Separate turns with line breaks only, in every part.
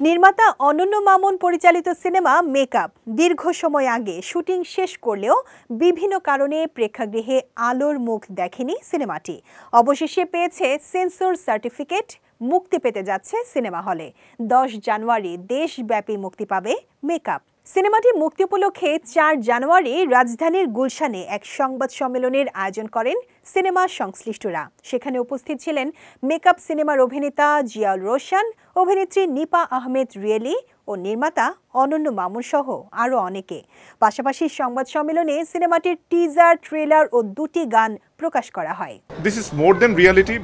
নির্মাতা অনন্য মামুন পরিচালিত সিনেমা মেকআপ দীর্ঘ সময় আগে শুটিং শেষ করলেও বিভিন্ন কারণে প্রেক্ষাগৃহে আলোর মুখ দেখেনি সিনেমাটি। অবশেষে পেয়েছে সেন্সর সার্টিফিকেট, মুক্তি পেতে যাচ্ছে সিনেমা হলে। 10 জানুয়ারি দেশব্যাপী মুক্তি পাবে মেকআপ। সিনেমাটি মুক্তি উপলক্ষে 4 জানুয়ারি রাজধানীর গুলশানে এক সংবাদ সম্মেলনের আয়োজন করেন সিনেমা সংশ্লিষ্টরা। সেখানে উপস্থিত ছিলেন মেকআপ সিনেমার অভিনেতা জিয়াউল রোশন, অভিনেত্রী নিপা আহমেদ রিয়েলি ও নির্মাতা অনন্য মামুন সহ আরও অনেকে। পাশাপাশি সংবাদ সম্মেলনে সিনেমাটির টিজার, ট্রেলার ও 2টি গান প্রকাশ করা হয়।
This is more than reality,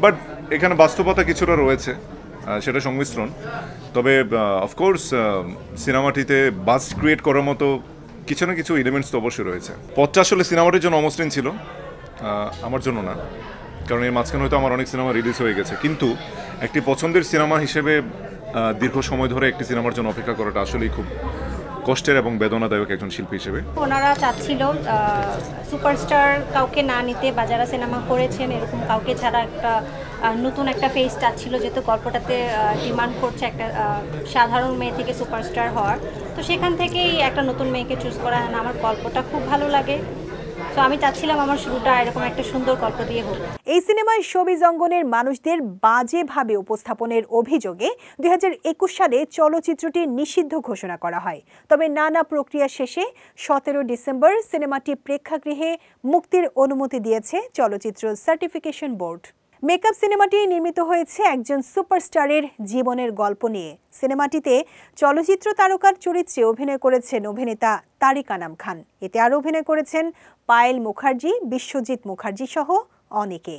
but এখানে বাস্তবতা কিছুটা রয়েছে, সেটা সংমিশ্রণ। তবে অফকোর্স সিনেমাটিতে বাজ ক্রিয়েট করার মতো কিছু না কিছু এলিমেন্টস তো অবশ্যই রয়েছে। পথটা আসলে সিনেমাটির জন্য অমসৃণ ছিল, আমার জন্য না, কারণ এর মাঝখানে হয়তো আমার অনেক সিনেমা রিলিজ হয়ে গেছে। কিন্তু একটি পছন্দের সিনেমা হিসেবে দীর্ঘ সময় ধরে একটি সিনেমার জন্য অপেক্ষা করাটা আসলেই খুব কষ্টের এবং বেদনাদায়ক একজন শিল্পী হিসেবে।
ওনারা চাচ্ছিল সুপারস্টার কাউকে না নিতে, বা যারা সিনেমা করেছেন এরকম কাউকে ছাড়া একটা নতুন একটা ফেস চাচ্ছিল, যেহেতু গল্পটাতে ডিমান্ড করছে একটা সাধারণ মেয়ে থেকে সুপারস্টার হওয়ার। তো সেখান থেকেই একটা নতুন মেয়েকে চুজ করা। আমার গল্পটা খুব ভালো লাগে, তো আমি চাচ্ছিলাম আমার শুরুটা এরকম একটা সুন্দর গল্প দিয়ে হোক।
এই সিনেমায় শোবিজ অঙ্গনের মানুষদের বাজেভাবে উপস্থাপনের অভিযোগে 2021 সালে চলচ্চিত্রটি নিষিদ্ধ ঘোষণা করা হয়। তবে নানা প্রক্রিয়া শেষে 17 ডিসেম্বর সিনেমাটি প্রেক্ষাগৃহে মুক্তির অনুমতি দিয়েছে চলচ্চিত্র সার্টিফিকেশন বোর্ড। মেকআপ সিনেমাটি নির্মিত হয়েছে একজন সুপারস্টারের জীবনের গল্প নিয়ে। সিনেমাটিতে চলচ্চিত্র তারকার চরিত্রে অভিনয় করেছেন অভিনেতা তারিক আনাম খান। এতে আরও অভিনয় করেছেন পায়েল মুখার্জি, বিশ্বজিৎ মুখার্জি সহ অনেকে।